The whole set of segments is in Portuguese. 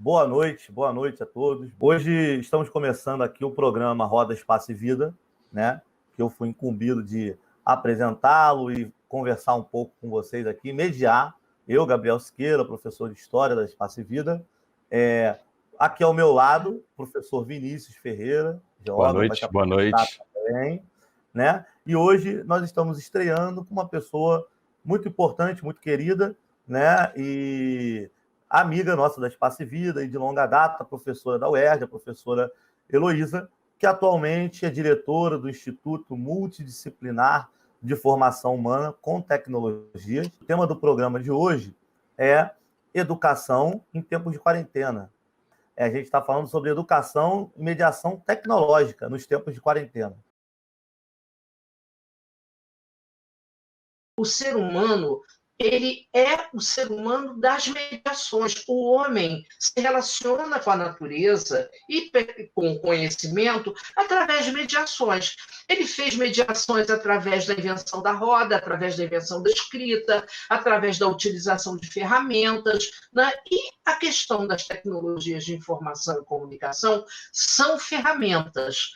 boa noite a todos. Hoje estamos começando aqui o programa Roda, Espaço e Vida, né? Que eu fui incumbido de apresentá-lo e conversar um pouco com vocês aqui, mediar. Eu, Gabriel Siqueira, professor de História da Espaço e Vida. Aqui ao meu lado, professor Vinícius Ferreira, geógrafo, vai se boa noite. Também, né? E hoje nós estamos estreando com uma pessoa muito importante, muito querida, né? E amiga nossa da Espaço e Vida e de longa data, professora da UERJ, a professora Heloísa, que atualmente é diretora do Instituto Multidisciplinar de Formação Humana com Tecnologias. O tema do programa de hoje é educação em tempos de quarentena. A gente está falando sobre educação e mediação tecnológica nos tempos de quarentena. O ser humano, ele é o ser humano das mediações. O homem se relaciona com a natureza e com o conhecimento através de mediações. Ele fez mediações através da invenção da roda, através da invenção da escrita, através da utilização de ferramentas, né? E a questão das tecnologias de informação e comunicação são ferramentas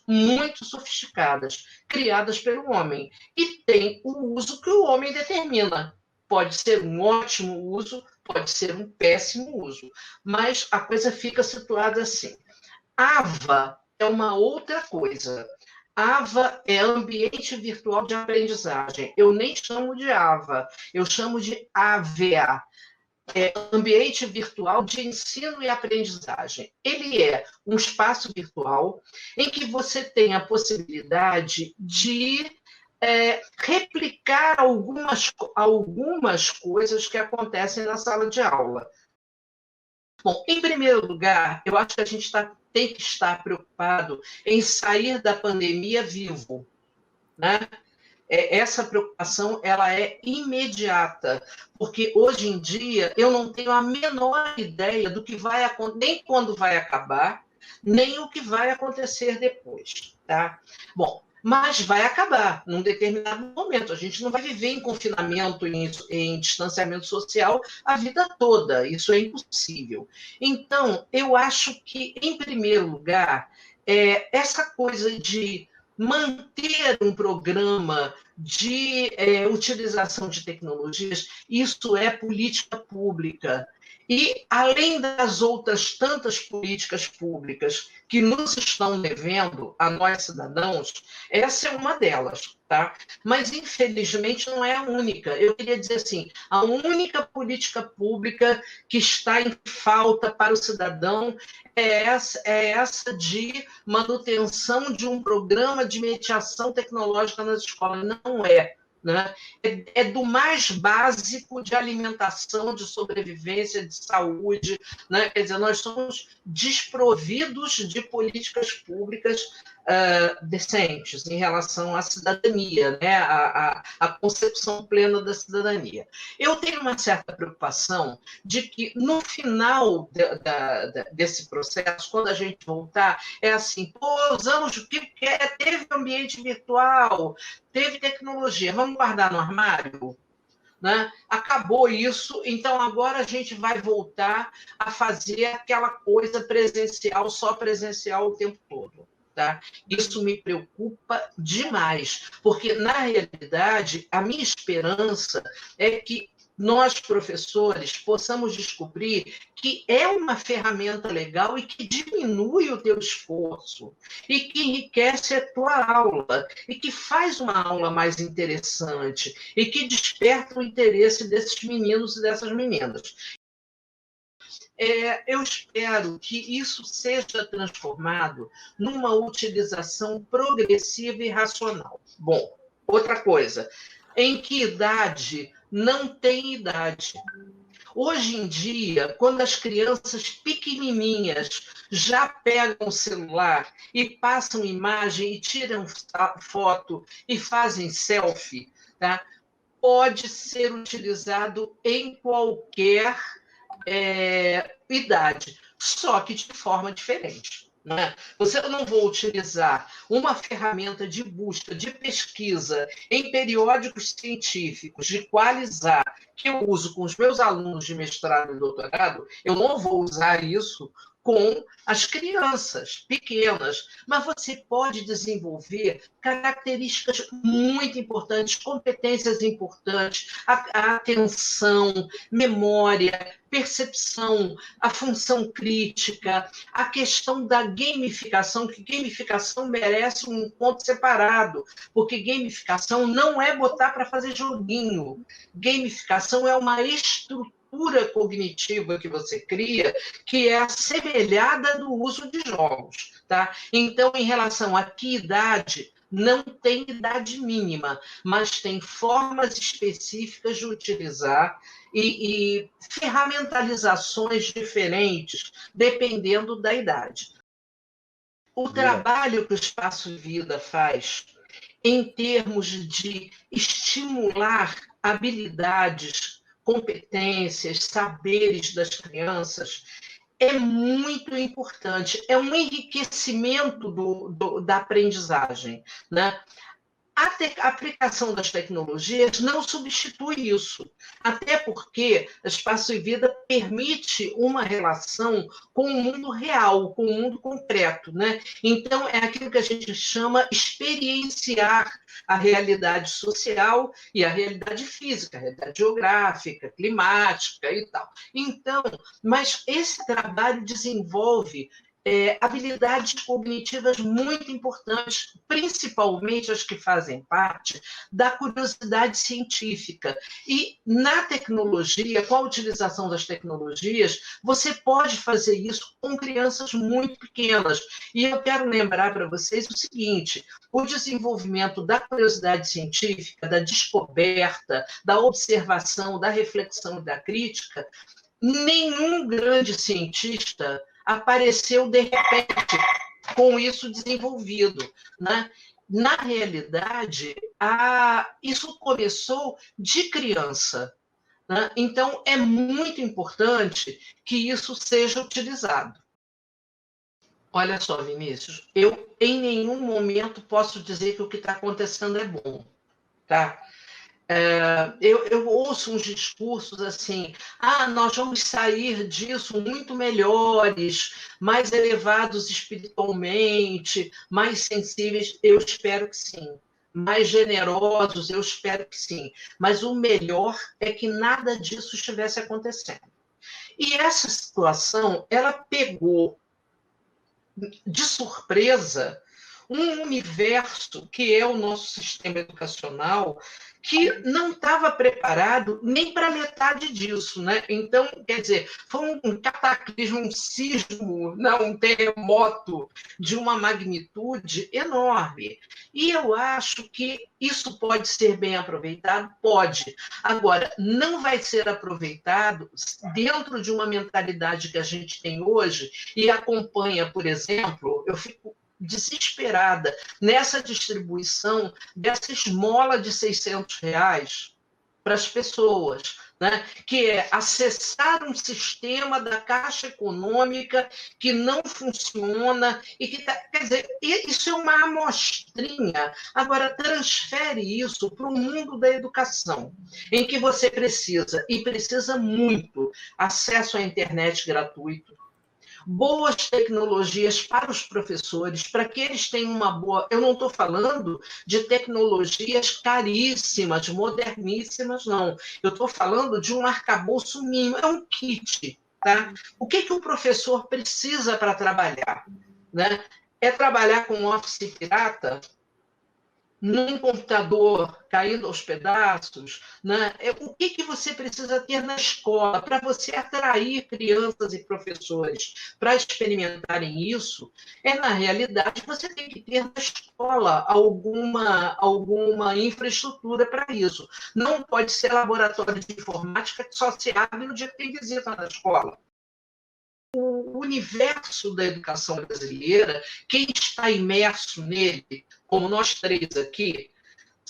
muito sofisticadas, criadas pelo homem, e tem o uso que o homem determina. Pode ser um ótimo uso, pode ser um péssimo uso, mas a coisa fica situada assim. AVA é uma outra coisa. AVA é ambiente virtual de aprendizagem. Eu nem chamo de AVA, eu chamo de AVA. Ambiente virtual de ensino e aprendizagem. Ele é um espaço virtual em que você tem a possibilidade de replicar algumas coisas que acontecem na sala de aula. Bom, em primeiro lugar, eu acho que a gente tem que estar preocupado em sair da pandemia vivo, né? Essa preocupação ela é imediata, porque hoje em dia eu não tenho a menor ideia do que vai acontecer, nem quando vai acabar, nem o que vai acontecer depois, tá? Bom, mas vai acabar num determinado momento. A gente não vai viver em confinamento, em distanciamento social a vida toda. Isso é impossível. Então, eu acho que, em primeiro lugar, essa coisa de manter um programa de utilização de tecnologias, isso é política pública. E, além das outras tantas políticas públicas que nos estão devendo, a nós cidadãos, essa é uma delas, tá? Mas, infelizmente, não é a única. Eu queria dizer assim, a única política pública que está em falta para o cidadão é essa de manutenção de um programa de mediação tecnológica nas escolas. Não é. Né? É do mais básico de alimentação, de sobrevivência, de saúde, né? Quer dizer, nós somos desprovidos de políticas públicas decentes em relação à cidadania, né? A concepção plena da cidadania. Eu tenho uma certa preocupação de que, no final desse processo, quando a gente voltar, é assim, usamos o que quer, teve ambiente virtual, teve tecnologia, vamos guardar no armário? Né? Acabou isso, então agora a gente vai voltar a fazer aquela coisa presencial, só presencial o tempo todo. Tá? Isso me preocupa demais, porque, na realidade, a minha esperança é que nós, professores, possamos descobrir que é uma ferramenta legal e que diminui o teu esforço, e que enriquece a tua aula, e que faz uma aula mais interessante, e que desperta o interesse desses meninos e dessas meninas. Eu espero que isso seja transformado numa utilização progressiva e racional. Bom, outra coisa, em que idade? Não tem idade. Hoje em dia, quando as crianças pequenininhas já pegam o celular e passam imagem e tiram foto e fazem selfie, tá? Pode ser utilizado em qualquer idade, só que de forma diferente. Né? Eu não vou utilizar uma ferramenta de busca, de pesquisa em periódicos científicos de Qualizar, que eu uso com os meus alunos de mestrado e doutorado, eu não vou usar isso com as crianças pequenas, mas você pode desenvolver características muito importantes, competências importantes, a atenção, memória, percepção, a função crítica, a questão da gamificação, que gamificação merece um ponto separado, porque gamificação não é botar para fazer joguinho. Gamificação é uma estrutura cognitiva que você cria, que é assemelhada do uso de jogos. Tá? Então, em relação a que idade, não tem idade mínima, mas tem formas específicas de utilizar e ferramentalizações diferentes, dependendo da idade. O trabalho que o Espaço Vida faz em termos de estimular habilidades, competências, saberes das crianças é muito importante, é um enriquecimento da aprendizagem, né? A aplicação das tecnologias não substitui isso, até porque Espaço e Vida permite uma relação com o mundo real, com o mundo concreto, né? Então, é aquilo que a gente chama experienciar a realidade social e a realidade física, a realidade geográfica, climática e tal. Então, mas esse trabalho desenvolve habilidades cognitivas muito importantes, principalmente as que fazem parte da curiosidade científica. E na tecnologia, com a utilização das tecnologias, você pode fazer isso com crianças muito pequenas. E eu quero lembrar para vocês o seguinte: o desenvolvimento da curiosidade científica, da descoberta, da observação, da reflexão e da crítica, nenhum grande cientista apareceu de repente com isso desenvolvido, né? Na realidade, isso começou de criança, né? Então é muito importante que isso seja utilizado. Olha só, Vinícius, eu em nenhum momento posso dizer que o que está acontecendo é bom, tá? Eu ouço uns discursos assim: nós vamos sair disso muito melhores, mais elevados espiritualmente, mais sensíveis. Eu espero que sim. Mais generosos, eu espero que sim. Mas o melhor é que nada disso estivesse acontecendo. E essa situação, ela pegou de surpresa um universo que é o nosso sistema educacional, que não estava preparado nem para metade disso, né? Então, quer dizer, foi um cataclismo, um sismo, não, um terremoto de uma magnitude enorme. E eu acho que isso pode ser bem aproveitado? Pode. Agora, não vai ser aproveitado dentro de uma mentalidade que a gente tem hoje e acompanha, por exemplo, eu fico desesperada nessa distribuição dessa esmola de R$ 600 para as pessoas, né? Que é acessar um sistema da Caixa Econômica que não funciona e que quer dizer, isso é uma amostrinha. Agora transfere isso para o mundo da educação, em que você precisa, e precisa muito, acesso à internet gratuito, boas tecnologias para os professores, para que eles tenham uma boa... Eu não estou falando de tecnologias caríssimas, moderníssimas, não. Eu estou falando de um arcabouço mínimo, é um kit. Tá? O que o professor precisa para trabalhar? Né? É trabalhar com Office pirata? Num computador caindo aos pedaços, né? O que você precisa ter na escola para você atrair crianças e professores para experimentarem isso? Na realidade, você tem que ter na escola alguma infraestrutura para isso. Não pode ser laboratório de informática que só se abre no dia que tem visita na escola. O universo da educação brasileira, quem está imerso nele, como nós três aqui,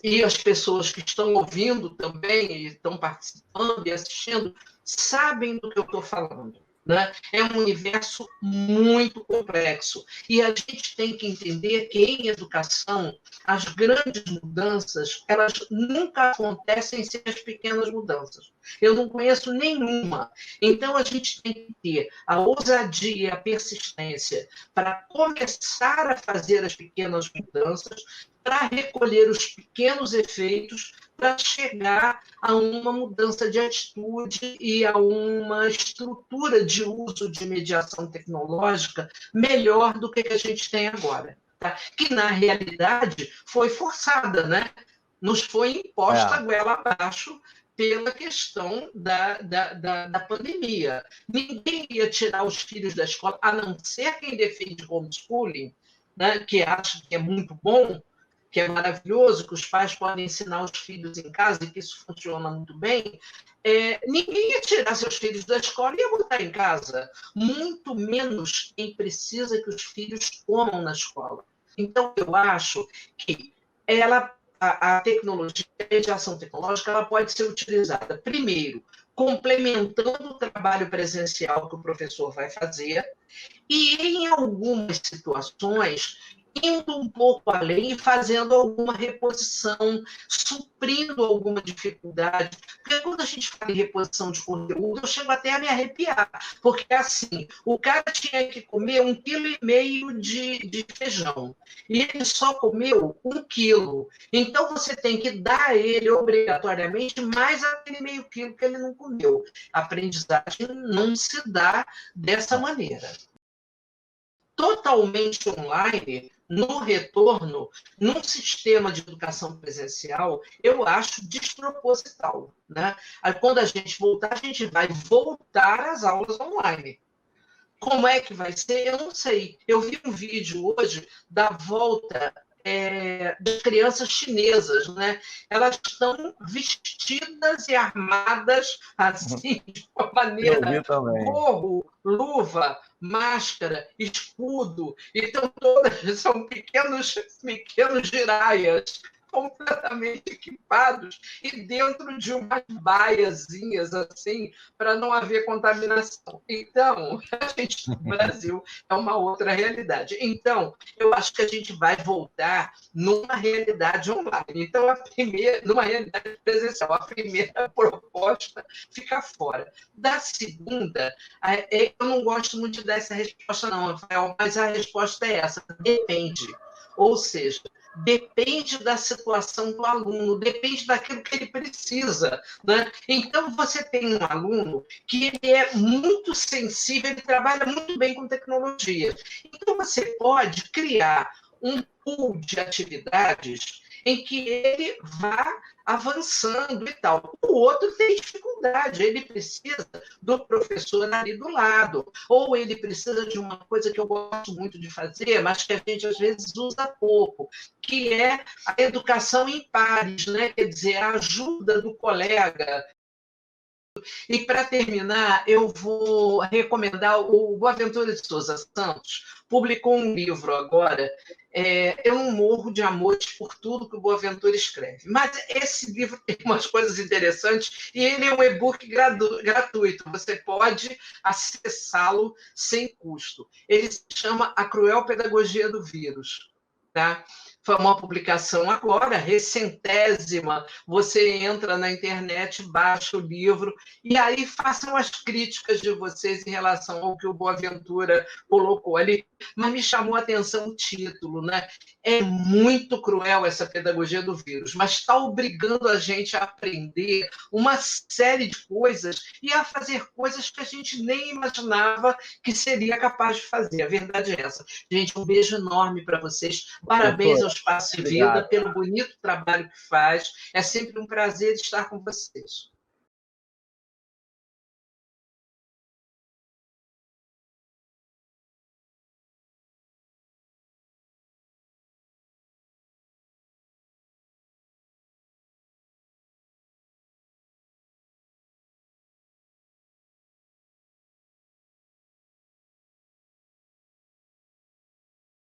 e as pessoas que estão ouvindo também, e estão participando e assistindo, sabem do que eu estou falando. né? É um universo muito complexo. E a gente tem que entender que, em educação, as grandes mudanças, elas nunca acontecem sem as pequenas mudanças. Eu não conheço nenhuma. Então, a gente tem que ter a ousadia, a persistência para começar a fazer as pequenas mudanças, para recolher os pequenos efeitos, para chegar a uma mudança de atitude e a uma estrutura de uso de mediação tecnológica melhor do que a gente tem agora. Tá? Que, na realidade, foi forçada, né? Nos foi imposta a goela abaixo pela questão da pandemia. Ninguém ia tirar os filhos da escola, a não ser quem defende homeschooling, né? Que acha que é muito bom, que é maravilhoso, que os pais podem ensinar os filhos em casa e que isso funciona muito bem, ninguém ia tirar seus filhos da escola e ia botar em casa. Muito menos quem precisa que os filhos comam na escola. Então, eu acho que a tecnologia, a mediação tecnológica, ela pode ser utilizada, primeiro, complementando o trabalho presencial que o professor vai fazer, e, em algumas situações, indo um pouco além e fazendo alguma reposição, suprindo alguma dificuldade. Porque quando a gente fala em reposição de conteúdo, eu chego até a me arrepiar, porque assim, o cara tinha que comer 1,5 kg de feijão, e ele só comeu 1 quilo. Então, você tem que dar a ele, obrigatoriamente, mais aquele meio quilo que ele não comeu. A aprendizagem não se dá dessa maneira. Totalmente online, no retorno, num sistema de educação presencial, eu acho desproposital. Né? Aí, quando a gente voltar, a gente vai voltar às aulas online. Como é que vai ser? Eu não sei. Eu vi um vídeo hoje da volta das crianças chinesas, né? Elas estão vestidas e armadas assim, de uma maneira, gorro, luva, máscara, escudo, então todas são pequenos jiraias completamente equipados e dentro de umas baiazinhas assim, para não haver contaminação. Então, a gente no Brasil é uma outra realidade. Então, eu acho que a gente vai voltar numa realidade online. Então, numa realidade presencial, a primeira proposta fica fora. Da segunda, eu não gosto muito dessa resposta, não, Rafael, mas a resposta é essa: depende. Ou seja, depende da situação do aluno, depende daquilo que ele precisa. Né? Então, você tem um aluno que ele é muito sensível, ele trabalha muito bem com tecnologia. Então, você pode criar um pool de atividades em que ele vá avançando e tal. O outro tem dificuldade, ele precisa do professor ali do lado, ou ele precisa de uma coisa que eu gosto muito de fazer, mas que a gente às vezes usa pouco, que é a educação em pares, né? Quer dizer, a ajuda do colega. E, para terminar, eu vou recomendar o Boaventura de Souza Santos, publicou um livro agora. Eu não morro de amores por tudo que o Boaventura escreve, mas esse livro tem umas coisas interessantes e ele é um e-book gratuito, você pode acessá-lo sem custo. Ele se chama A Cruel Pedagogia do Vírus. Tá? Foi uma publicação agora, recentésima. Você entra na internet, baixa o livro, e aí façam as críticas de vocês em relação ao que o Boaventura colocou ali. Mas me chamou a atenção o título, né? É muito cruel essa pedagogia do vírus, mas está obrigando a gente a aprender uma série de coisas e a fazer coisas que a gente nem imaginava que seria capaz de fazer. A verdade é essa. Gente, um beijo enorme para vocês. Parabéns ao Espaço e Vida pelo bonito trabalho que faz. É sempre um prazer estar com vocês.